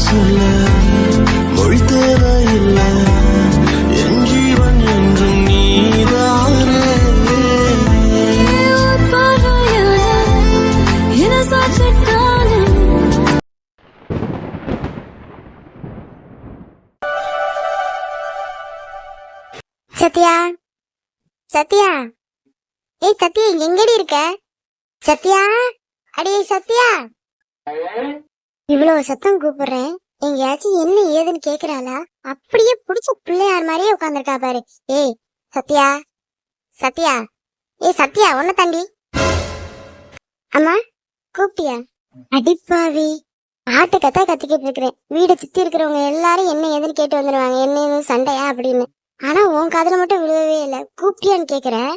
சொல்ல மொழி தேவையில்லை, என் ஜீவன் என்றும் நீதானே. சத்யா, சத்யா, ஏய் சத்யா, எங்கடி இருக்க? சத்யா, அடே சத்யா, இவ்வளவு சத்தம் கூப்பிடுறேன், எங்கயாச்சும் என்ன ஏதுன்னு கேக்குறாளா? அப்படியே புடிச்ச பிள்ளையார் மாதிரியே உட்காந்துருக்கா பாரு. ஏய் சத்யா, சத்யா, ஏய் சத்யா, உன்ன தாண்டி. அம்மா கூப்பிட்டியா? அடிப்பாவி, ஆட்டு கத்தா கத்திக்கிட்டு இருக்கிறேன். வீடை சுத்தி இருக்கிறவங்க எல்லாரும் என்ன ஏதுன்னு கேட்டு வந்துருவாங்க, என்ன ஏதும் சண்டையா அப்படின்னு. ஆனா உன் காதுல மட்டும் விழுவவே இல்லை. கூப்பிட்டியான்னு கேக்குறேன்.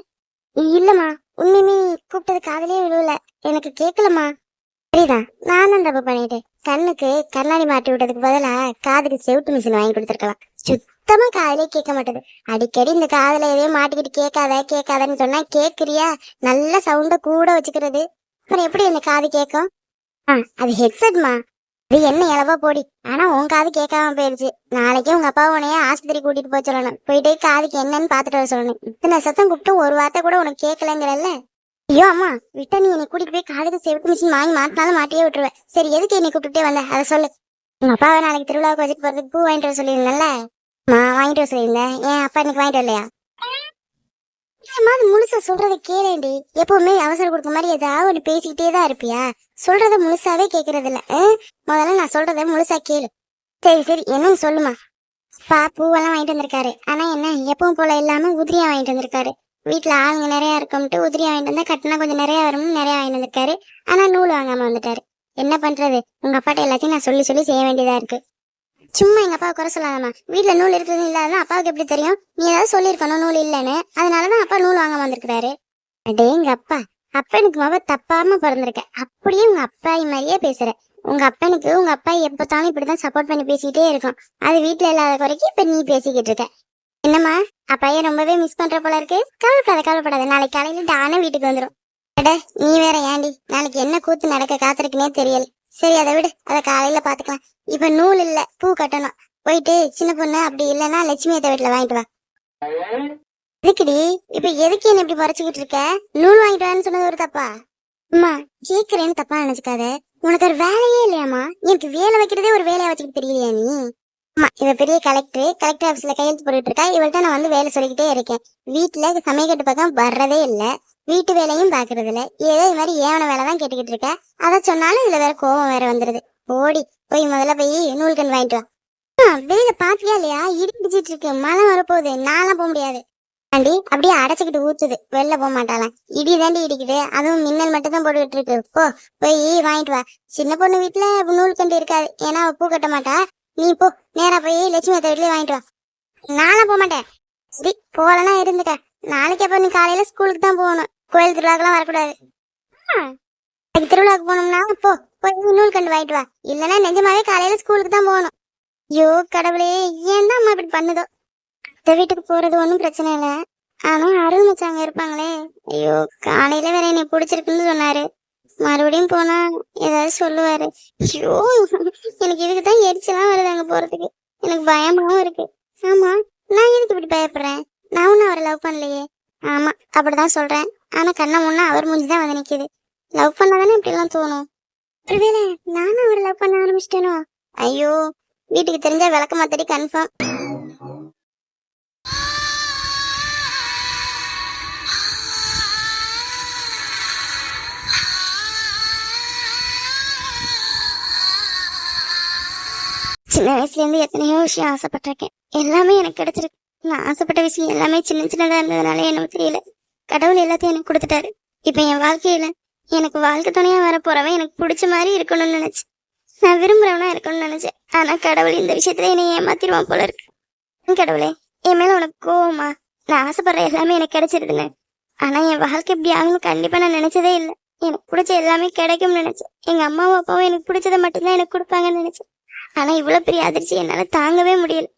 இல்லம்மா, உண்மையுமே கூப்பிட்டது காதலே விழுவல, எனக்கு கேட்கலம்மா. சரிதான், நான் தான் தப்பு பண்ணிட்டேன். கண்ணுக்கு கண்ணாடி மாட்டி விட்டதுக்கு பதிலா காதுக்கு செவுட்டு மிஷின் வாங்கி கொடுத்துருக்கலாம். சுத்தமா காதலே கேட்க மாட்டேது. அடிக்கடி இந்த காதுல எதையும் மாட்டிக்கிட்டு கேட்காதன்னு சொன்னா கேக்குறியா? நல்ல சவுண்ட கூட வச்சுக்கிறது, அப்புறம் எப்படி என்ன காது கேட்கும்? அது ஹெட்செட்மா, அது என்ன இளவா போடி. ஆனா உன் காது கேட்காம போயிருச்சு. நாளைக்கே உங்க அப்பா உனைய ஆஸ்பத்திரி கூட்டிட்டு போய் சொல்லணும். போயிட்டு காதுக்கு என்னன்னு பாத்துட்டு வர சொல்லணும். இத்தனை சத்தம் கூப்பிட்டு ஒரு வார்த்தை கூட உனக்கு கேட்கலங்கிறல்ல. ஐயோ அம்மா, விட்டா நீ என்னை கூட்டிட்டு போய் காதுக்கு செவுட்டு மிஷின் வாங்கி மாட்டினாலும் மாட்டியே விட்டுருவேன். சரி, எதுக்கு என்னை கூப்பிட்டுட்டே வந்த அதை சொல்லு. உங்க அப்பாவை நாளைக்கு திருவிழாவுக்கு வச்சுட்டு போறதுக்கு பூ வாங்கிட்டு வர சொல்லியிருந்தேன்ல, வாங்கிட்டு வர சொல்லியிருந்தேன். ஏன் அப்பா இன்னைக்கு வாங்கிட்டு வரலையா? முழுசா சொல்றத கேளேண்டி. எப்பவுமே அவசரம் கொடுக்க மாதிரி ஏதாவது ஒண்ணு பேசிக்கிட்டே தான் இருப்பியா? சொல்றத முழுசாவே கேக்குறது இல்ல. முதல்ல நான் சொல்றத முழுசா கேளு. சரி சரி, என்னன்னு சொல்லுமா. அப்பா பூவெல்லாம் வாங்கிட்டு வந்திருக்காரு. ஆனா என்ன, எப்பவும் போல இல்லாம உதிரியா வாங்கிட்டு வந்திருக்காரு. வீட்டுல ஆளுங்க நிறைய இருக்கும்ட்டு உதிரியா வாங்கிட்டு வந்தா கட்டினா கொஞ்சம் நிறைய வரும்னு நிறைய வாங்கிட்டு வந்திருக்காரு. ஆனா நூல் வாங்காம வந்துட்டாரு. என்ன பண்றது, உங்க அப்பாட்ட எல்லாத்தையும் நான் சொல்லி சொல்லி செய்ய வேண்டியதா இருக்கு. சும்மா எங்க அப்பாவை குறை சொல்லாதம்மா. வீட்டுல நூல் இருக்குது இல்லாதான் அப்பாவுக்கு எப்படி தெரியும்? நீ ஏதாவது சொல்லியிருக்கணும் நூல் இல்லைன்னு. அதனாலதான் அப்பா நூல் வாங்க வந்திருக்கிறாரு. அடே எங்க அப்பா, அப்பனுக்கு மாவ தப்பாம பிறந்திருக்க. அப்படியே உங்க அப்பாயி மாதிரியே பேசுற. உங்க அப்பனுக்கு உங்க அப்பா எப்பத்தாலும் இப்படிதான் சப்போர்ட் பண்ணி பேசிக்கிட்டே இருக்கும். அது வீட்டுல இல்லாத குறைக்கு இப்ப நீ பேசிக்கிட்டு இருக்க. என்னம்மா, அப்பைய ரொம்பவே மிஸ் பண்ற போல இருக்கு. கவலைப்படாத, நாளைக்கு காலையில தானே வீட்டுக்கு வந்துடும். அட நீ வேற ஏண்டி, நாளைக்கு என்ன கூத்து நடக்க காத்திருக்குன்னே தெரியல. சரி அதை விடு, அதை காலையில பாத்துக்கலாம். இப்ப நூல் இல்ல, பூ கட்டணும். போயிட்டு சின்ன பொண்ணு அப்படி இல்லைன்னா லட்சுமி அத்தை வீட்டுல வாங்கிட்டு வா. எதுக்குடி இப்ப எதுக்கு என்ன இப்படி பறிச்சுக்கிட்டு இருக்க? நூல் வாங்கிட்டு வான்னு சொன்னது ஒரு தப்பா? அம்மா கேக்குறேன்னு தப்பா நினைச்சுக்காத. உனக்கு ஒரு வேலையே இல்லையாமா? எனக்கு வேலை வைக்கிறதே ஒரு வேலையா வச்சுக்கிட்டு தெரியலையா நீ? ஆமா, இவ பெரிய கலெக்டர் ஆபீஸ்ல கையெழுத்து போட்டுட்டு இருக்கா. இவள்கிட்ட நான் வந்து வேலை சொல்லிக்கிட்டே இருக்கேன். வீட்டுல சமையக்கட்டு பக்கம் வர்றதே இல்ல, வீட்டு வேலையும் பாக்குறது இல்ல. ஏதோ இது மாதிரி ஏவன வேலைதான் கேட்டுக்கிட்டு இருக்க. அதை சொன்னாலும் இதுல வேற கோவம் வேற வந்துருது. ஓடி போய் முதல்ல போய் நூல்கண்டு வாங்கிட்டு வா. வெளியில பாத்தியா இல்லையா? இடி பிடிச்சிட்டு இருக்கு, மழை வரப்போகுது. நான்லாம் போக முடியாது. ஆண்டி அப்படியே அடைச்சுக்கிட்டு ஊத்துது, வெளில போக மாட்டாளாம். இடி தாண்டி இடிக்குது, அதுவும் மின்னல் மட்டும் தான் போட்டுக்கிட்டு இருக்கு. போய் வாங்கிட்டு வா. சின்ன பொண்ணு வீட்டுல நூல்கண்டு இருக்காது, ஏன்னா அவ பூ கட்ட மாட்டா. நீ போ, நேரா போய் லட்சுமி அத்தை வீட்லயே வாங்கிட்டு வா. நானும் போக மாட்டேன். சரி போலன்னா இருந்துக்க. நாளைக்கு அப்ப நீ காலையில ஸ்கூலுக்கு தான் போகணும். கோயில் திருவிழாக்கெல்லாம் வரக்கூடாது. திருவிழாவுக்கு போனோம்னா போய் நூல் கண்டு வாங்கிட்டு வா. இல்லன்னா நிஜமாவே காலையில ஸ்கூலுக்கு தான் போகணும். ஐயோ கடவுளே, ஏன் தான் அம்மா இப்படி பண்ணுதோ? அத்தை வீட்டுக்கு போறது ஒன்றும் பிரச்சனை இல்லை, ஆனா அருள் மச்சாங்க இருப்பாங்களே. ஐயோ காலையில வேற என்னை பிடிச்சிருக்குன்னு சொன்னாரு. மறுபடியும் போனா ஏதாவது சொல்லுவாரு. ஐயோ எனக்கு இதுக்குதான் எரிச்சலாம் வருது அங்க போறதுக்கு. எனக்கு பயமாவும் இருக்கு. ஆமா, நான் எதுக்கு இப்படி பயப்படுறேன்? நான் ஒன்னும் அவரை லவ் பண்ணலையே. ஆமா அப்படிதான் சொல்றேன், ஆனா கண்ணா முன்னா அவர் மூஞ்சிதான் வந்து நிக்குது. லவ் பண்ணாதானே இப்படி எல்லாம் தோணும். ஒருவேளை நானும் அவரை லவ் பண்ண ஆரம்பிச்சிட்டேனோ? ஐயோ, வீட்டுக்கு தெரிஞ்சா விளக்க மாத்தடி கன்ஃபார்ம். சின்ன வயசுல இருந்து எத்தனையோ விஷயம் ஆசைப்பட்டிருக்கேன், எல்லாமே எனக்கு கிடைச்சிருக்கு. நான் ஆசைப்பட்ட விஷயம் எல்லாமே சின்ன சின்னதா இருந்ததுனால என்னமோ தெரியல, கடவுள் எல்லாத்தையும் எனக்கு கொடுத்துட்டாரு. இப்ப என் வாழ்க்கையில எனக்கு வாழ்க்கை துணையா வர போறவன் எனக்கு பிடிச்ச மாதிரி இருக்கணும்னு நினைச்சேன். நான் விரும்புறவனா இருக்கணும்னு நினைச்சேன். ஆனா கடவுள் இந்த விஷயத்துல என்னை ஏமாத்திடுவான் போல இருக்கு. கடவுளே, என் மேல உனக்கு கோவமா? நான் ஆசைப்படுற எல்லாமே எனக்கு கிடைச்சிருதுல, ஆனா என் வாழ்க்கை இப்படி ஆகணும் கண்டிப்பா நான் நினைச்சதே இல்லை. எனக்கு பிடிச்ச எல்லாமே கிடைக்கும்னு நினைச்சேன். எங்க அம்மாவும் அப்பாவும் எனக்கு பிடிச்சதை மட்டும்தான் எனக்கு கொடுப்பாங்கன்னு நினைச்சேன். ஆனா இவ்வளவு பெரிய அதிர்ச்சி என்னால தாங்கவே முடியல.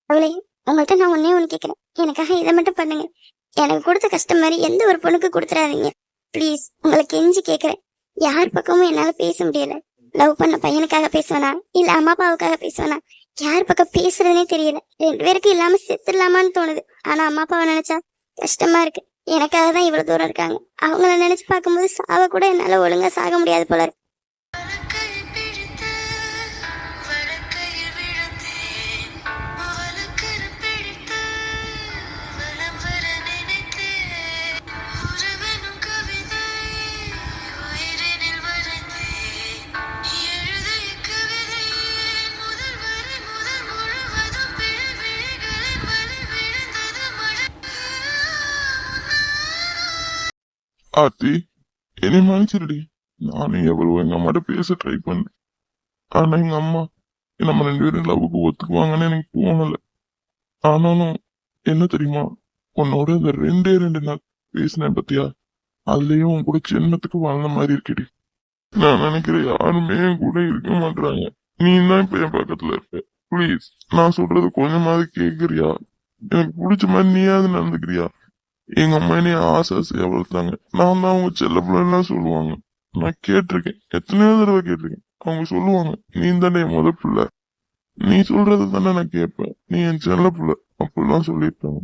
அவளே, உங்கள்கிட்ட நான் ஒண்ணு கேட்கிறேன், எனக்காக இதை மட்டும் பண்ணுங்க. எனக்கு கொடுத்த கஷ்டம் மாதிரி எந்த ஒரு பொண்ணுக்கு கொடுத்துடாதீங்க ப்ளீஸ். உங்களுக்கு கெஞ்சி கேட்கிறேன். யார் பக்கமும் என்னால பேச முடியல. லவ் பண்ண பையனுக்காக பேசுவேனா இல்ல அம்மா அப்பாவுக்காக பேசுவேனா யார் பக்கம் பேசுறதுனே தெரியல. 2 பேருக்கு இல்லாம செத்துடலாமான்னு தோணுது. ஆனா அம்மா அப்பாவை நினைச்சா கஷ்டமா இருக்கு. எனக்காக தான் இவ்வளவு தூரம் இருக்காங்க. அவங்கள நினைச்சு பார்க்கும்போது சாவ கூட என்னால ஒழுங்கா சாக முடியாது போல இருக்கு. வலக்கையில் பிடித்து வலக்கையில் விழுந்தேன் வலக்கரம் பிடித்து வலம் வர நினைத்தேன் உறவெனும் கவிதை உயிரினில் வரைந்தேன் எழுதிய கவிதை முதல் வரி முதல் முழுவதும் பிழை விழிகளின் வலி விழுந்தது மழை ஆத்தி என்னை மன்னிச்சிருடி. நானும் எவ்வளவு எங்க அம்மாட்ட பேச ட்ரை பண்ணேன். ஆனா எங்க அம்மா நம்ம 2 பேரும் லவ்வுக்கு ஒத்துக்குவாங்கன்னு எனக்கு தோணல. ஆனாலும் என்ன தெரியுமா, உன்னோட இந்த 2 நாள் பேசினேன் பத்தியா, அதுலயும் உன் கூட ஜென்மத்துக்கு வாழ்ந்த மாதிரி இருக்குடி. நான் நினைக்கிறேன் யாருமே என் கூட இருக்க மாட்டாங்க. நீ தான் இப்ப என் பக்கத்துல இருப்ப. ப்ளீஸ் நான் சொல்றது கொஞ்சமாவது கேக்குறியா? எனக்கு பிடிச்ச மாதிரி நீயாவது நடந்துக்கிறியா? எங்க அம்மா என்னைய ஆசையா வளர்த்தாங்க. நான் தான் அவங்க செல்ல பிள்ளைலாம் சொல்லுவாங்க. நான் கேட்டிருக்கேன், எத்தனையோ தடவை கேட்டிருக்கேன். அவங்க சொல்லுவாங்க, நீ தானே என் முத பிள்ளை, நீ சொல்றது தானே நான் கேட்பேன், நீ என் செல்ல பிள்ளை அப்படிலாம் சொல்லியிருக்காங்க.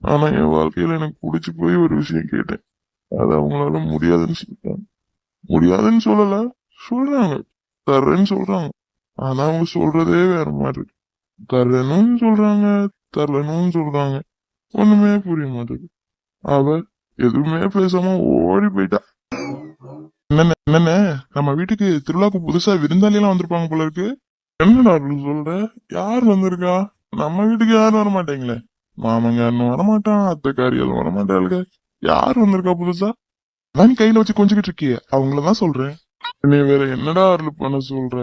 ஆனா என் வாழ்க்கையில எனக்கு பிடிச்சி போய் ஒரு விஷயம் கேட்டேன். அது அவங்களால முடியாதுன்னு சொல்லிட்டாங்க. முடியாதுன்னு சொல்லல, சொல்றாங்க தர்றேன்னு சொல்றாங்க. ஆனா அவங்க சொல்றதே வேற மாதிரி இருக்கு. தர்றேனும் சொல்றாங்க, தரலனும் சொல்றாங்க. ஒண்ணுமே புரிய மாட்டேங்குது. அவ எதுவுமே பேசாம ஓடி போயிட்டா. என்னன்னு நம்ம வீட்டுக்கு திருவிழாக்கு புதுசா விருந்தாளியெல்லாம் வந்திருப்பாங்க போல இருக்கு. என்னடா அப்படி சொல்ற? யார் வந்திருக்கா? நம்ம வீட்டுக்கு யாரும் வர மாட்டேங்களே. மாமங்காரனும் வரமாட்டான், அத்தைக்காரி எதுவும் வரமாட்டாளுங்க. யார் வந்திருக்கா புதுசா? அதான் கையில வச்சு கொஞ்சிக்கிட்டு இருக்கியே, அவங்களதான் சொல்றேன். நீ வேற என்னடா அருள் பண்ண சொல்ற?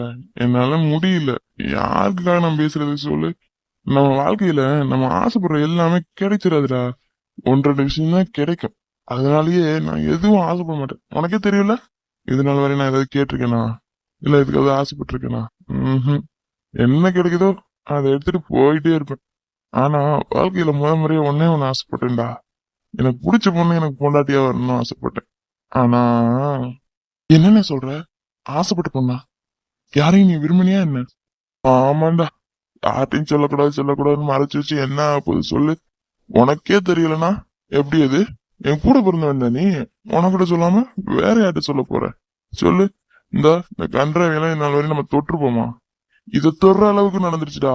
என்னால முடியல. யாருக்காக நான் பேசுறது சொல்லு. நம்ம வாழ்க்கையில நம்ம ஆசைப்படுற எல்லாமே கிடைச்சிடாதுடா. 1-2 விஷயம் தான் கிடைக்கும். அதனாலயே நான் எதுவும் ஆசைப்பட மாட்டேன். உனக்கே தெரியல, இது நாள் வரை நான் ஏதாவது கேட்டிருக்கேனா, இல்ல இதுக்கு ஏதாவது ஆசைப்பட்டிருக்கேனா? என்ன கிடைக்குதோ அதை எடுத்துட்டு போயிட்டே இருப்பேன். ஆனா வாழ்க்கையில முறையா ஒண்ணு ஆசைப்பட்டேன்டா. எனக்கு பிடிச்ச பொண்ணு எனக்கு பொண்டாட்டியா வரணும்னு ஆசைப்பட்டேன். ஆனா என்னென்ன சொல்ற? ஆசைப்பட்ட பொண்ணா? யாரையும் நீ விரும்பினியா என்ன? ஆமாண்டா. யார்ட்டையும் சொல்லக்கூடாதுன்னு மறைச்சு வச்சு என்ன ஆகுது சொல்லு. உனக்கே தெரியலனா எப்படி? அது என் கூட பிறந்தவன் நீ உனக்கிட்ட சொல்லாம வேற யார்கிட்ட சொல்ல போற? சொல்லு. இந்த கன்றாவையெல்லாம் இந்நாள் வரையும் நம்ம தொற்றுப்போமா? இதை தொடுற அளவுக்கு நடந்துருச்சுடா.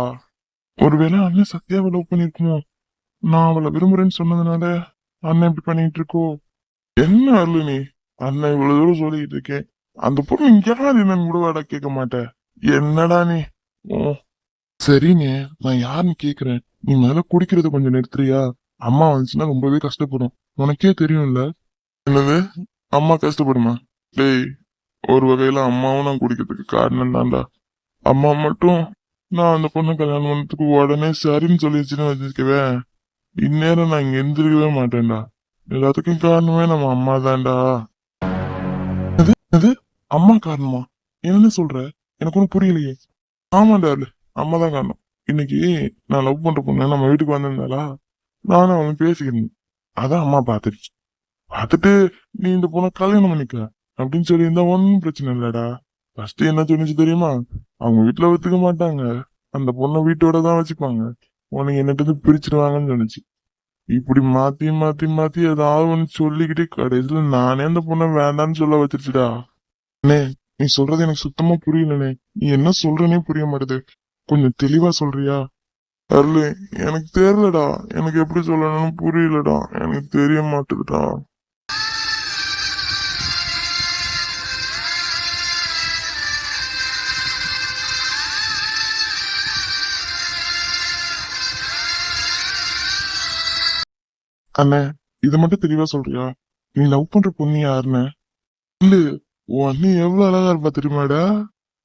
ஒருவேளை அண்ணன் சத்யாவை லவ் பண்ணிருக்குமோ? நான் அவளை விரும்புறேன்னு சொன்னதுனால அண்ணன் இப்படி பண்ணிட்டு இருக்கோ? என்ன அருளு நீ? அண்ணன் இவ்வளவு தூரம் சொல்லிட்டு இருக்கேன், அந்த பொண்ணு யாரு என்னன்னு கூட வாடா கேட்க மாட்டேன். என்னடா நீ? ஓ சரிங்க, நான் யாருன்னு கேக்குறேன். நீ மேல குடிக்கிறத கொஞ்சம் நிறுத்துறியா? அம்மா வந்துச்சுன்னா ரொம்பவே கஷ்டப்படும். உனக்கே தெரியும்ல. என்னது? அம்மா கஷ்டப்படுமா? டேய், ஒரு வகையில அம்மாவும் நான் குடிக்கிறதுக்கு காரணம் தான்டா. அம்மா மட்டும் நான் அந்த பொண்ணு கல்யாணம் பண்ணதுக்கு உடனே சரின்னு சொல்லிடுச்சுன்னு வச்சுக்கவேன், இந்நேரம் நான் இங்க எந்திரிக்கவே மாட்டேன்டா. எல்லாத்துக்கும் காரணமே நம்ம அம்மா தான்டா. அது அம்மா காரணமா? என்ன சொல்ற? எனக்கு ஒன்னும் புரியலையே. ஆமாண்டா, அம்மா தான் காரணம். இன்னைக்கு நான் லவ் பண்ற பொண்ணு நம்ம வீட்டுக்கு வந்திருந்தாளா, நானும் அவன் பேசிக்கிறேன். அதான் அம்மா பாத்துருச்சு. பாத்துட்டு நீ இந்த பொண்ணை கல்யாணம் பண்ணிக்க அப்படின்னு சொல்லி இருந்தா ஒன்னும் பிரச்சனை இல்லடா. ஃபர்ஸ்ட் என்ன சொன்னிச்சு தெரியுமா? அவங்க வீட்டுல ஒத்துக்க மாட்டாங்க, அந்த பொண்ணை வீட்டோட தான் வச்சுப்பாங்க, உனக்கு என்னட்டு பிரிச்சிருவாங்கன்னு சொன்னிச்சு. இப்படி மாத்தி மாத்தி மாத்தி ஏதாவது ஒண்ணு சொல்லிக்கிட்டு கடைசியில நானே அந்த பொண்ணை வேண்டான்னு சொல்ல வச்சிருச்சுடா. அண்ணே, நீ சொல்றது எனக்கு சுத்தமா புரியலண்ணே. நீ என்ன சொல்றனே புரிய மாட்டேது. கொஞ்சம் தெளிவா சொல்றியா? அருளு, எனக்கு தெரியலடா. எனக்கு எப்படி சொல்லணும்னு புரியலடா. எனக்கு தெரிய மாட்டேதுடா. அண்ணே, இத மட்டும் தெளிவா சொல்றியா? நீ லவ் பண்ற பொண்ணு யாருன்னு? இல்ல, உன் அண்ணி எவ்வளவு அழகா இருப்பா தெரியுமாடா?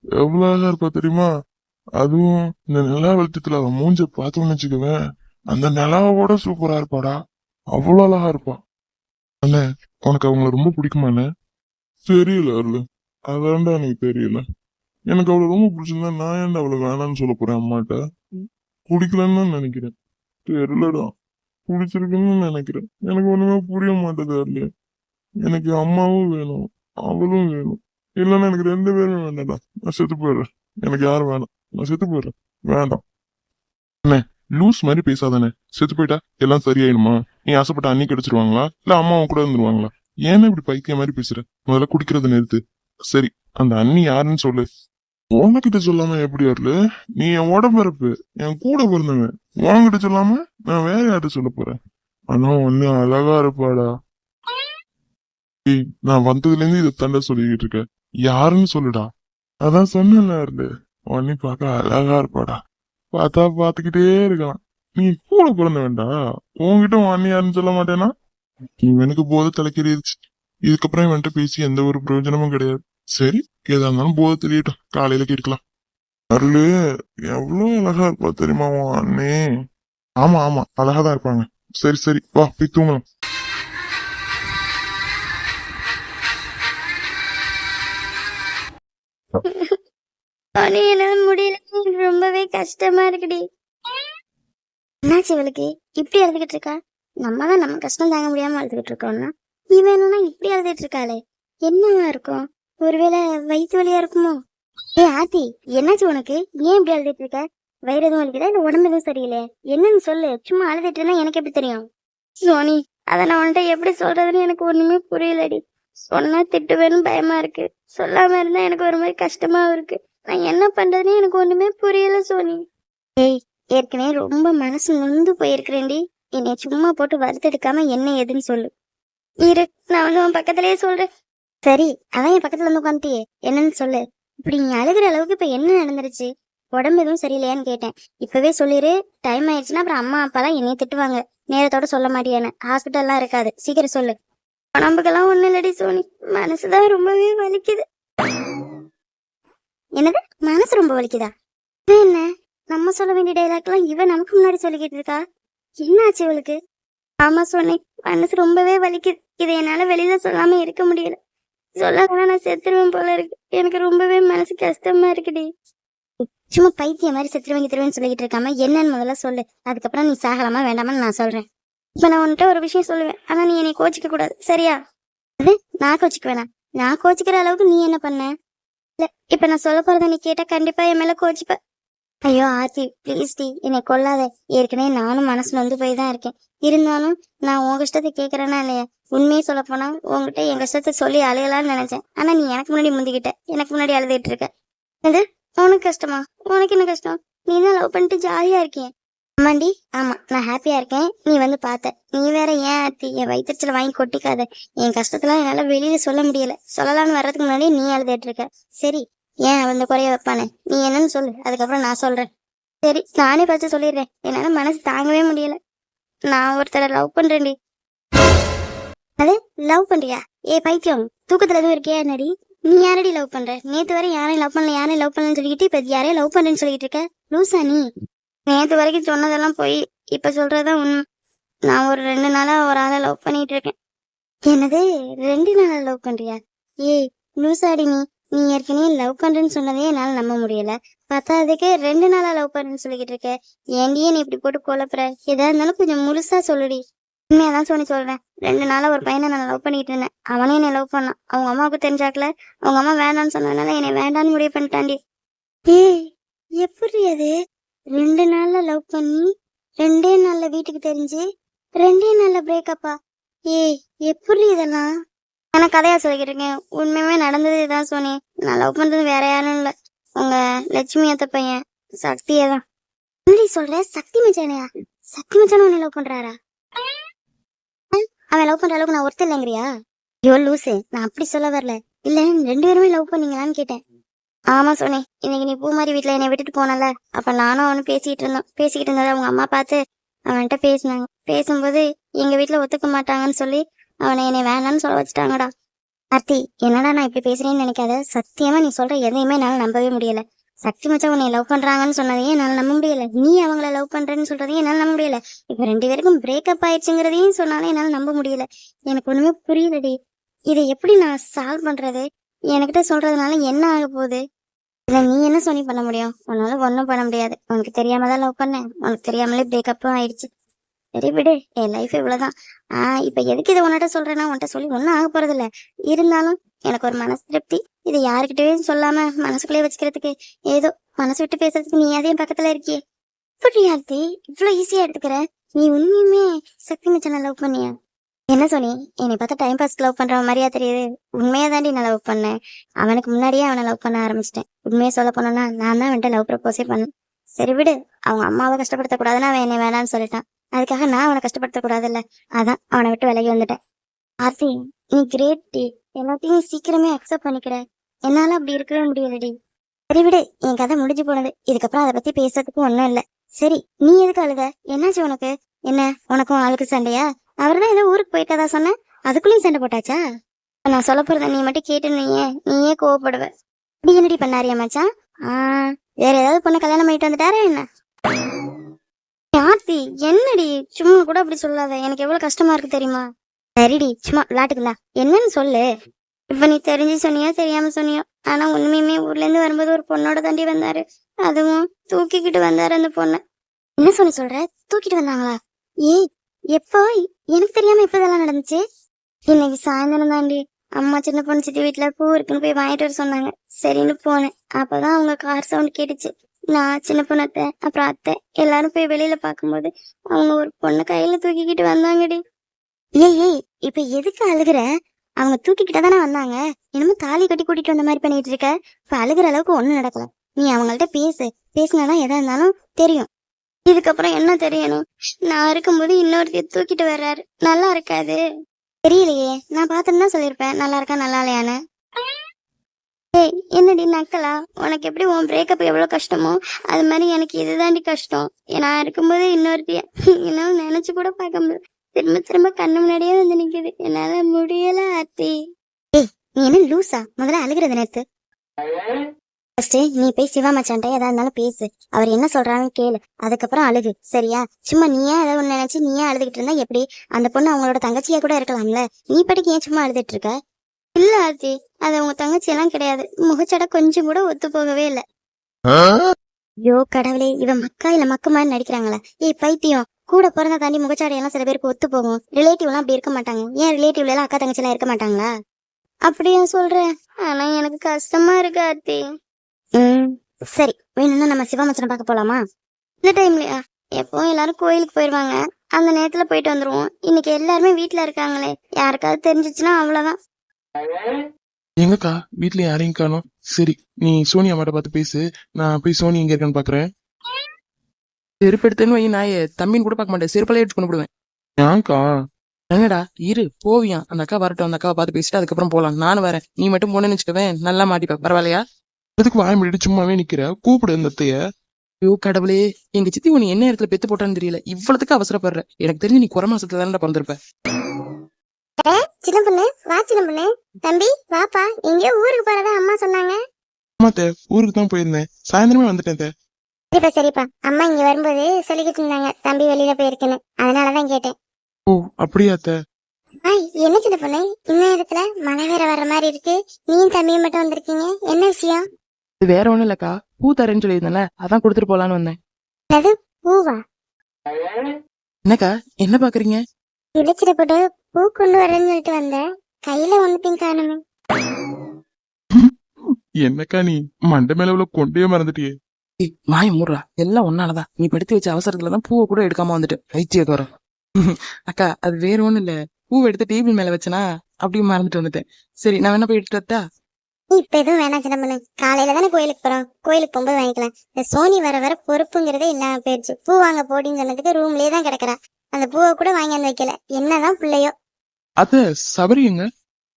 எவ்வளவு அழகா இருப்பா தெரியுமா? அதுவும் இந்த நிலா வெளிச்சத்துல அவன் மூஞ்ச பார்த்தோம்னு வச்சுக்குவேன், அந்த நிலாவோட சூப்பரா இருப்பாடா. அவ்வளவு அழகா இருப்பா. அண்ணே, உனக்கு அவங்கள ரொம்ப பிடிக்குமாண்ணே? தெரியல அருள், அதான்டா எனக்கு தெரியல. எனக்கு அவளை ரொம்ப பிடிச்சிருந்தா நான் ஏன்டா அவளை வேணாம்னு சொல்ல போறேன் அம்மாட்ட? பிடிக்கலன்னு நினைக்கிறேன். தெரியலடா. பிடிச்சிருக்குன்னு நினைக்கிறேன். எனக்கு ஒண்ணுமே புரிய மாட்டேது அருள். எனக்கு அம்மாவும் வேணும், அவளும் வேணும். இல்லைன்னா எனக்கு 2 பேருமே வேண்டாம்டா. நான் செத்து போயிடுறேன். எனக்கு யாரும் வேணாம். நான் செத்து போயிடுறேன். வேண்டாம். அண்ணே, லூஸ் மாதிரி பேசாதானே. செத்து போயிட்டா எல்லாம் சரியாயிடுமா? நீ ஆசைப்பட்ட அண்ணி கிடைச்சிருவாங்களா இல்ல அம்மாவும் கூட இருந்துருவாங்களா? ஏன்னு இப்படி பைத்திய மாதிரி பேசுற? முதல்ல குடிக்கிறத நிறுத்து. சரி, அந்த அண்ணி யாருன்னு சொல்லு. உன்கிட்ட சொல்லாம எப்படி வரல? நீ என் உடம்பிறப்பு, என் கூட பிறந்தவன். உன்கிட்ட சொல்லாம நான் வேற யார்கிட்ட சொல்ல போறேன்? ஆனா ஒண்ணு அழகா இருப்பாடா. ஏய், நான் வந்ததுல இருந்து இதை தண்டை சொல்லிக்கிட்டு இருக்க. யாருன்னு சொல்லுடா. அதான் சொன்னல இருந்து உன்னை பார்க்க அழகா இருப்பாடா. பார்த்தா பாத்துக்கிட்டே இருக்கலாம். நீ கூட பிறந்த வேண்டா. உன்கிட்ட உன் அண்ணி யாருன்னு சொல்ல மாட்டேனா? இவனுக்கு போதை தலைக்கறிடுச்சு. இதுக்கப்புறம் இவன்கிட்ட பேசி எந்த ஒரு பிரயோஜனமும் கிடையாது. சரி, ஏதா இருந்தாலும் போதை தெரியட்டும். காலையில கேட்கலாம். அருளு, எவ்வளவு அழகா இருப்பா தெரியுமா உன் அண்ணே? ஆமா ஆமா, அழகாதான் இருப்பாங்க. சரி சரி, வா போய் தூங்கலாம். அனி என்னால முடியல, ரொம்பவே கஷ்டமா இருக்குடி. என்னாச்சு இவளுக்கு இப்படி அழுதுகிட்டு இருக்கா? நம்ம தான் நம்ம கஷ்டம் தாங்க முடியாம அழுதுகிட்டு இருக்கோம்னா இவன் என்னன்னா இப்படி அழுதுட்டு இருக்காளே, என்னவா இருக்கும்? ஒருவேளை வயிற்று வலியா இருக்குமோ? ஆத்தி, என்னாச்சு உனக்கு? ஏன் இப்படி அழுதுட்டு இருக்க? வயிறு எதுவும் வலிக்குதா இல்ல உடம்பு எதுவும் சரியில்லை? என்னன்னு சொல்லு. சும்மா அழுதுட்டு இருந்தா எனக்கு எப்படி தெரியும்? சோனி, அத நான் உன்கிட்ட எப்படி சொல்றதுன்னு எனக்கு ஒண்ணுமே புரியலடி. சொன்னா திட்டுவேன்னு பயமா இருக்கு. சொல்லாம இருந்தா எனக்கு ஒரு மாதிரி கஷ்டமா இருக்கு. நான் என்ன பண்றதுன்னு எனக்கு ஒண்ணுமே புரியல சோனி. ஏய், ஏற்கனவே ரொம்ப மனசு நொந்து போயிருக்கிறேன்டி. என்னை சும்மா போட்டு வறுத்தெடுக்காம என்ன ஏதுன்னு சொல்லு. இரு, நான் வந்து உன் பக்கத்திலேயே சொல்றேன். சரி, அதான் என் பக்கத்துல வந்து உட்காந்துட்டியே, என்னன்னு சொல்லு. இப்படி நீ அழுகிற அளவுக்கு இப்ப என்ன நடந்துருச்சு? உடம்பு எதுவும் சரியில்லையான்னு கேட்டேன். இப்பவே சொல்லிரு. டைம் ஆயிடுச்சுன்னா அப்புறம் அம்மா அப்பாலாம் என்னைய திட்டுவாங்க. நேரத்தோட சொல்ல மாட்டியான்னு. ஹாஸ்பிட்டல்லாம் இருக்காது. சீக்கிரம் சொல்லு. உடம்புக்கெல்லாம் ஒண்ணு இல்லடி சோனி, மனசுதான் ரொம்பவே வலிக்குது. என்னது, மனசு ரொம்ப வலிக்குதா? என்ன நம்ம சொல்ல வேண்டிய டைலாக் எல்லாம் இவ நமக்கு முன்னாடி சொல்லிக்கிட்டு இருக்கா? என்ன ஆச்சு இவளுக்கு? ஆமா சோனி, மனசு ரொம்பவே வலிக்குது. இதை என்னால வெளியில சொல்லாம இருக்க முடியல. சொல்லலாம் நான் செத்துருவேன் போல இருக்கு. எனக்கு ரொம்பவே மனசு கஷ்டமா இருக்குடி. சும்மா பைத்திய மாதிரி செத்துருவேன்னு சொல்லிக்கிட்டு இருக்காம என்னன்னு முதல்ல சொல்லு. அதுக்கப்புறம் நீ சாகலாமா வேண்டாமான்னு நான் சொல்றேன். இப்ப நான் உன்கிட்ட ஒரு விஷயம் சொல்லுவேன், ஆனா நீ என்னை கோச்சிக்க கூடாது, சரியா? அது நான் கோச்சிக்க வேணாம். நான் கோச்சிக்கிற அளவுக்கு நீ என்ன பண்ண? இல்ல, இப்ப நான் சொல்ல போறத நீ கேட்டா கண்டிப்பா என் மேல கோச்சிப்ப. ஐயோ ஆர்த்தி, ப்ளீஸ் டி, என்னை கொல்லாத. ஏற்கனவே நானும் மனசுல வந்து போய் தான் இருக்கேன். இருந்தாலும் நான் உன் கஷ்டத்தை கேட்கறேன்னா இல்லையா? உண்மையை சொல்ல போனா உன்கிட்ட என் கஷ்டத்தை சொல்லி அழுகலான்னு நினைச்சேன். ஆனா நீ எனக்கு முன்னாடி முந்திக்கிட்ட, எனக்கு முன்னாடி அழுதுட்டு இருக்க. இது உனக்கு கஷ்டமா? உனக்கு என்ன கஷ்டம்? நீ தான் லவ் பண்ணிட்டு ஜாலியா இருக்கேன். ஆமாண்டி, ஆமா, நான் ஹாப்பியா இருக்கேன். நீ வந்து பார்த்த. நீ வேற ஏன் ஆர்த்தி என் வயிற்றுச்சல வாங்கி கொட்டிக்காத. என் கஷ்டத்தெல்லாம் என்னால வெளியில சொல்ல முடியல. சொல்லலாம்னு வர்றதுக்கு முன்னாடி நீ அழுதுட்டு இருக்க. சரி, ஏன் அந்த குறைய வைப்பானே, நீ என்னன்னு சொல்லு, அதுக்கப்புறம் நான் சொல்றேன். சரி, நானே பார்த்து சொல்லிடுறேன். என்னால மனசு தாங்கவே முடியல. நான் ஒருத்தரை லவ் பண்றேன்டி. அது லவ் பண்றியா? ஏ பைத்தியம், தூக்கத்துல எதுவும் இருக்கியா என்னடி? நீ யாரடி லவ் பண்ற? நேத்து வரை யாரையும் லவ் பண்ணல யாரையும் லவ் பண்ணலன்னு சொல்லிக்கிட்டு இப்ப யாரையும் லவ் பண்றேன்னு சொல்லிட்டு இருக்க? லூசா நீ? நேத்து வரைக்கும் சொன்னதெல்லாம் போய் இப்ப சொல்றதுதான் உண்மை. நான் ஒரு 2 நாளா ஒரு ஆளை லவ் பண்ணிட்டு இருக்கேன். என்னது, 2 நாளா லவ் பண்றியா? ஏய் லூசாடி நீ. நீ ஏற்கனவே லவ் பண்றேன்னு சொன்னதே என்னால நம்ப முடியல. பத்தாததுக்கு 2 நாளா லவ் பண்றேன்னு சொல்லிக்கிட்டு இருக்க. ஏன்டியே நீ இப்படி போட்டு குழப்புற? எதா இருந்தாலும் கொஞ்சம் முழுசா சொல்லுடி. உண்மையாதான் சொல்லி சொல்றேன். 2 நாளா ஒரு பையனை நான் லவ் பண்ணிட்டு இருந்தேன். அவனே என்னை லவ் பண்ணான். அவங்க அம்மாவுக்கு தெரிஞ்சாக்கல. அவங்க அம்மா வேண்டான்னு சொன்னதுனால என்னை வேண்டான்னு முடிவு பண்ணிட்டாண்டி. ஏய், எப்படி அது? 2 நாள்ல லவ் பண்ணி 2 நாள்ல வீட்டுக்கு தெரிஞ்சு 2 நாள்ல பிரேக்கப்பா? ஏய், எப்படி இதெல்லாம்? நான் கதையா சொல்லிக்கிட்டு இருக்கேன். உண்மையுமே நடந்தது இதான் சோனி. நான் லவ் பண்றது வேற யாரும் இல்ல, உங்க லட்சுமி அத்த பையன் சக்தியே தான். எப்படி சொல்ற? சக்தி மச்சானையா? சக்தி மச்சானும் உன்னை லவ் பண்றாரா? அவன் லவ் பண்ற அளவுக்கு நான் ஒருத்தர் இல்லைங்கிறியா? ஐயோ லூசு, நான் அப்படி சொல்ல வரல. இல்ல 2 பேருமே லவ் பண்ணீங்களான்னு கேட்டேன். ஆமா சோனி, இன்னைக்கு நீ பூமாரி வீட்டுல என்னை விட்டுட்டு போனல, அப்ப நானும் அவனும் பேசிக்கிட்டு இருந்ததை அவங்க அம்மா பார்த்து அவன்கிட்ட பேசினாங்க. பேசும்போது எங்க வீட்டுல ஒத்துக்க மாட்டாங்கன்னு சொல்லி அவனை என்னை வேணான்னு சொல்ல வச்சுட்டாங்கடா. ஆர்த்தி, என்னடா நான் இப்படி பேசுறேன்னு நினைக்காத. சத்தியமா நீ சொல்ற எதையுமே என்னால நம்பவே முடியல. சக்தி மச்சான் உன்னை லவ் பண்றாங்கன்னு சொன்னதையும் என்னால நம்ப முடியல. நீ அவங்கள லவ் பண்றேன்னு சொல்றதையும் என்னால நம்ப முடியல. இப்ப 2 பேருக்கும் பிரேக்கப் ஆயிடுச்சுங்கிறதையும் சொன்னாலும் என்னால நம்ப முடியல. எனக்கு ஒண்ணுமே புரியலடி. இதை எப்படி நான் சால்வ் பண்றது? என்கிட்ட சொல்றதுனால என்ன ஆக போகுது? இல்ல நீ என்ன சொல்லி பண்ண முடியும்? உன்னால ஒன்னும் பண்ண முடியாது. உனக்கு தெரியாம தான் லவ் பண்ணேன். உனக்கு தெரியாமலே பிரேக்கப்பும் ஆயிடுச்சு. சரி விடு, என் லைஃப் இவ்வளவுதான். இப்ப எதுக்கு இதை உன்கிட்ட சொல்றேன்னா, உன்கிட்ட சொல்லி ஒன்னும் ஆக போறது இல்ல. இருந்தாலும் எனக்கு ஒரு மனசு திருப்தி. இது யாருக்கிட்டயும் சொல்லாம மனசுக்குள்ளே வச்சுக்கிறதுக்கு ஏதோ மனசு விட்டு பேசுறதுக்கு நீ அதையும் பக்கத்துல இருக்கியே. இப்படி ஆர்த்தி இவ்வளவு ஈஸியா எடுத்துக்கிற? நீ உண்மையுமே சக்தி மச்சான லவ் பண்ணியா? என்ன சொன்னி? என்னை பார்த்தா டைம் பாஸ்க்கு லவ் பண்ற மாதிரியா தெரியுது? உண்மையா தாண்டி நான் லவ் பண்ணேன். அவனுக்கு முன்னாடியே அவனை லவ் பண்ண ஆரம்பிச்சிட்டேன். உண்மையை சொல்ல போனோம்னா நான் தான் அவன்கிட்ட லவ் ப்ரப்போஸே பண்ணேன். சரி விடு, அவங்க அம்மாவை கஷ்டப்படுத்த கூடாதுன்னு அவன் என்னை வேணான்னு சொல்லிட்டான். அதுக்காக நான் அவனை கஷ்டப்படுத்த கூடாதுல்ல, அதான் அவனை விட்டு விலகி வந்துட்டேன். ஆர்த்தி நீ கிரேட் டி, எல்லாத்தையும் சீக்கிரமே அக்செப்ட் பண்ணிக்கிற. என்னால அப்படி இருக்கவே முடியலடி. சரி விடு, என் கதை முடிஞ்சு போனது. இதுக்கப்புறம் அதை பத்தி பேசுறதுக்கு ஒண்ணும் இல்ல. சரி நீ எதுக்கு அழுத? என்னாச்சு உனக்கு? என்ன உனக்கும் ஆளுக்கு சண்டையா? அவர்தான் ஏதோ ஊருக்கு போயிருக்கதா சொன்ன, அதுக்குள்ளயும் சண்டை போட்டாச்சா? நான் சொல்ல போறத நீ மட்டும் கேட்டு நீயே கோவப்படுவ. அப்படி என்னடி பண்ணாரியா மச்சான்? வேற ஏதாவது பொண்ணு கல்யாணம் பண்ணிட்டு வந்துட்டாரா என்ன? ஆர்த்தி என்னடி சும்மா கூட அப்படி சொல்லாத, எனக்கு எவ்வளவு கஷ்டமா இருக்கு தெரியுமா? சரிடி சும்மா விளையாட்டுக்குந்தா, என்னன்னு சொல்லு. இப்ப நீ தெரிஞ்சு சொன்னியோ தெரியாம சொன்னியோ, ஆனா உண்மையுமே ஊர்ல இருந்து வரும்போது ஒரு பொண்ணோட தாண்டி வந்தாரு. அதுவும் தூக்கிக்கிட்டு வந்தாரு அந்த பொண்ணு. என்ன சொல்ற? தூக்கிட்டு வந்தாங்களா? ஏய் எப்போ? எனக்கு தெரியாம இப்ப இதெல்லாம் நடந்துச்சு. இன்னைக்கு சாயந்தரம் தாண்டி அம்மா சின்ன பொண்ணு சித்தி வீட்டுல பூ இருக்குன்னு போய் வாங்கிட்டு வர சொன்னாங்க. சரின்னு போனேன். அப்பதான் அவங்க கார் சவுண்ட் கேட்டுச்சு. நான் சின்ன பொண்ணத்தை அப்புறம் அத்தை எல்லாரும் போய் வெளியில பாக்கும்போது அவங்க ஒரு பொண்ணு கையில தூக்கிக்கிட்டு வந்தாங்கடி. ஏய் இப்ப எதுக்கு அழுகுற? அவங்க தூக்கிக்கிட்ட தானே வந்தாங்க. என்னமோ தாலி கட்டி கூட்டிட்டு வந்த மாதிரி பண்ணிட்டு இருக்க. இப்ப அழுகுற அளவுக்கு ஒண்ணும் நடக்கல. நீ அவங்கள்ட்ட பேசினாதான் எதா இருந்தாலும் தெரியும். இதுக்கப்புறம் என்ன தெரியணும்? நான் இருக்கும்போது இன்னொருத்தைய தூக்கிட்டு வர்றாரு, நல்லா இருக்காது. தெரியலையே, நான் பார்த்துன்னு தான் சொல்லியிருப்பேன் நல்லா இருக்கா நல்லா இல்லையான்னு. ஏய் என்னடி நக்கலா? உனக்கு எப்படி உன் பிரேக்கப் எவ்வளவு கஷ்டமோ அது மாதிரி எனக்கு இதுதாண்டி கஷ்டம். நான் இருக்கும்போது இன்னொருத்தைய என்னால நினைச்சு கூட பார்க்க முடியல. திரும்ப திரும்ப கண்ணு முன்னாடியே வந்து நிக்குது. என்னால முடியல ஆர்த்தி. ஏய் நீ என்ன லூசா? முதல்ல அழுகிறது நேத்து. ஃபர்ஸ்ட் நீ போய் சிவா மச்சான்ட்ட எதா இருந்தாலும் பேசு. அவர் என்ன சொல்றான்னு கேளு, அதுக்கப்புறம் அழுகு சரியா? சும்மா நீயே ஏதாவது ஒண்ணு நினைச்சு நீயே அழுதுகிட்டு இருந்தா எப்படி? அந்த பொண்ணு அவங்களோட தங்கச்சியா கூட இருக்கலாம்ல. நீ பாட்டுக்கு ஏன் சும்மா அழுதுட்டு இருக்க? இல்ல ஆர்த்தி, அது உங்க தங்கச்சி எல்லாம் கிடையாது. முகச்சட கொஞ்சம் கூட ஒத்து போகவே இல்ல. ஐயோ கடவுளே, இவன் மக்கா இல்ல மக்கு மாதிரி நடிக்கிறாங்களா? ஏய் பைத்தியம், கூட பிறந்த தாண்டி முகச்சாடையெல்லாம் சில பேருக்கு ஒத்து போகும். ரிலேட்டிவ் எல்லாம் அப்படி இருக்க மாட்டாங்க. ஏன் ரிலேட்டிவ்ல எல்லாம் அக்கா தங்கச்சி எல்லாம் இருக்க மாட்டாங்களா? அப்படியா சொல்றேன், ஆனா எனக்கு கஷ்டமா இருக்கு ஆர்த்தி. சரி வேணும்னா நம்ம சிவா மச்சனை பார்க்க போலாமா? இந்த டைம்லயா? எப்பவும் எல்லாரும் கோயிலுக்கு போயிருவாங்க, அந்த நேரத்துல போயிட்டு வந்துருவோம். இன்னைக்கு எல்லாருமே வீட்டுல இருக்காங்களே, யாருக்காவது தெரிஞ்சிச்சுன்னா அவ்வளவுதான். எங்கக்கா வீட்டுல யாரையும் காணோம். சரி நீ சோனியா மாட்ட பார்த்து பேசு, நான் போய் சோனி எங்க இருக்கான்னு பாக்குறேன். செருப்பு எடுத்தேன்னு வை நாயே, தம்பின்னு கூட பார்க்க மாட்டேன், செருப்பெல்லாம் எடுத்து கொண்டு விடுவேன். ஏன்க்கா? என்னடா இரு போவியான், அந்த அக்கா வரட்டும், அந்த அக்காவை பார்த்து பேசிட்டு அதுக்கப்புறம் போலாம். நானும் வரேன், நீ மட்டும் போனேன்னு வச்சுக்கவேன் நல்லா மாட்டிப்ப. பரவாயில்லையா? எதுக்கு வாய முடிட்டு சும்மாவே நிக்கிற? கூப்பிடு இந்த அத்தைய. ஐயோ கடவுளே, எங்க சித்தி உன்னை என்ன இடத்துல பெத்து போட்டான்னு தெரியல, இவ்வளவுக்கு அவசரப்படுற. எனக்கு தெரிஞ்சு நீ குறை மாசத்துல தானே பிறந்திருப்ப. சின்ன பொண்ணு வா, சின்ன பொண்ணு. தம்பி வாப்பா, எங்கேயோ ஊருக்கு போறதா அம்மா சொன்னாங்க. ஆமாத்த, ஊருக்கு தான் போயிருந்தேன், சாயந்தரமே வந்துட்டேன். சரிப்பா சரிப்பா, அம்மா இங்க வரும்போது சொல்லிக்கிட்டு இருந்தாங்க தம்பி வெளியில போயிருக்குன்னு, அதனாலதான் கேட்டேன். ஓ அப்படியா அத்தை? என்ன சின்ன பொண்ணு இன்னும் இடத்துல மழை வேற வர்ற மாதிரி இருக்கு, நீயும் தம்பியும் மட்டும் வந்திருக்கீங்க, என்ன விஷயம்? இது வேற ஒண்ணும் இல்லக்கா, பூ தரேன்னு சொல்லியிருந்தேன்ல, அதான் கொடுத்துட்டு போலான்னு வந்தேன். அது பூவா? என்னக்கா என்ன பாக்குறீங்க? இழிச்சிட்டு போட்டு பூ கொண்டு வரேன்னு சொல்லிட்டு வந்தேன், கையில ஒண்ணுத்தையும் காணுமே. என்னக்கா நீ மண்டை மேல உள்ள கொண்டே மறந்துட்டியே. வாய மூடுறா, எல்லாம் ஒன்னாலதான். நீ படுத்து வச்ச அவசரத்துலதான் பூவை கூட எடுக்காம வந்துட்டு பைத்தியக்கார. அக்கா அது வேற ஒண்ணும் இல்ல, பூவை எடுத்து டேபிள் மேல வச்சனா அப்படியே மறந்துட்டு வந்துட்டேன். சரி நான் வேணா போய் எடுத்துட்டு வரட்டா? இப்ப எதுவும் வேணாம் சின்ன பொண்ணு, காலையில தானே கோயிலுக்கு போறோம், கோயிலுக்கு போகும்போது வாங்கிக்கலாம். இந்த சோனி வர பொறுப்புங்கிறதே இல்லாம போயிடுச்சு. பூ வாங்க போடின்னு சொன்னதுக்கு ரூம்லயே தான் கிடக்குறா. அந்த பூவை கூட வாங்கி வந்து வைக்கல, என்னதான் பிள்ளையோ. அத்த சபரி எங்க?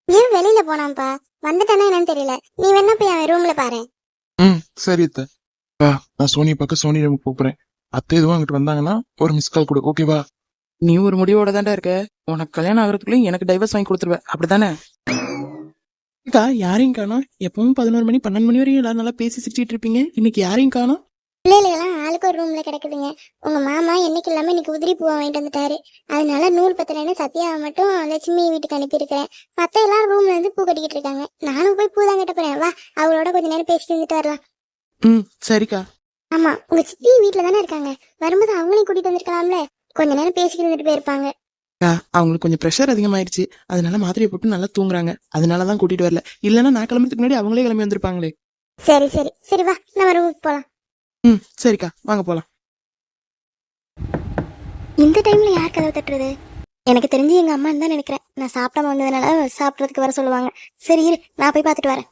ஏன் வெளியில போனாம்பா, வந்துட்டானா என்னன்னு தெரியல. நீ வேணா போய் அவன் ரூம்ல பாரு. சரி அத்த. நான் சோனியை பார்க்க சோனி ரூமுக்கு போறேன். அத்தை எதுவும் அங்கிட்டு வந்தாங்கன்னா ஒரு மிஸ் கால் கொடு, ஓகேவா? நீ ஒரு முடிவோட தாண்டா இருக்க, உனக்கு கல்யாணம் ஆகிறதுக்குள்ளயும் எனக்கு டைவர்ஸ் வாங்கி கொடுத்துருவ, அப்படித்தானே? அக்கா யாரையும் காணோம்? எப்பவும் 11 மணி 12 மணி வரையும் எல்லாரும் நல்லா பேசி சிரிச்சிட்டு இருப்பீங்க, இன்னைக்கு யாரையும் காணோம்? பிள்ளைகளெல்லாம் ஆளுக்கு ஒரு ரூம்ல கிடக்குதுங்க. உங்க மாமா என்னைக்கு இல்லாம இன்னைக்கு உதிரி பூவை வாங்கிட்டு வந்துட்டாரு. அதனால நூல் பத்தலைன்னு சத்யாவை மட்டும் லட்சுமி வீட்டுக்கு அனுப்பியிருக்கிறேன். மத்த எல்லாரும் ரூம்ல இருந்து பூ கட்டிக்கிட்டு இருக்காங்க. நானும் போய் பூ தான் கட்ட போறேன், வா அவளோட கொஞ்ச நேரம் பேசிட்டு வந்துட்டு வரலாம். சரிக்கா. ஆமா உங்க சித்தி வீட்டுல தானே இருக்காங்க, வரும்போது அவங்களையும் கூட்டிட்டு வந்திருக்கலாம்ல, கொஞ்ச நேரம் பேசிக்கிட்டு வந்துட்டு போயிருப்பாங்க. அக்கா அவங்களுக்கு கொஞ்சம் ப்ரெஷர் அதிகமாயிருச்சு, அதனால மாத்திரையை போட்டு நல்லா தூங்குறாங்க. அதனாலதான் கூட்டிட்டு வரல. இல்லைன்னா நான் கிளம்புறதுக்கு முன்னாடி அவங்களே கிளம்பி வந்திருப்பாங்களே. சரி சரி சரி வா நம்ம ரூமுக்கு போலாம். ம் சரிக்கா, வாங்க போலாம். இந்த டைம்ல யார் கதவு தட்டுறது? எனக்கு தெரிஞ்சு எங்க அம்மான்னு தான் நினைக்கிறேன். நான் சாப்பிடாம வந்ததுனால சாப்பிட்றதுக்கு வர சொல்லுவாங்க. சரி இரு, நான் போய் பார்த்துட்டு வரேன்.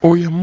ஓய் அம்மா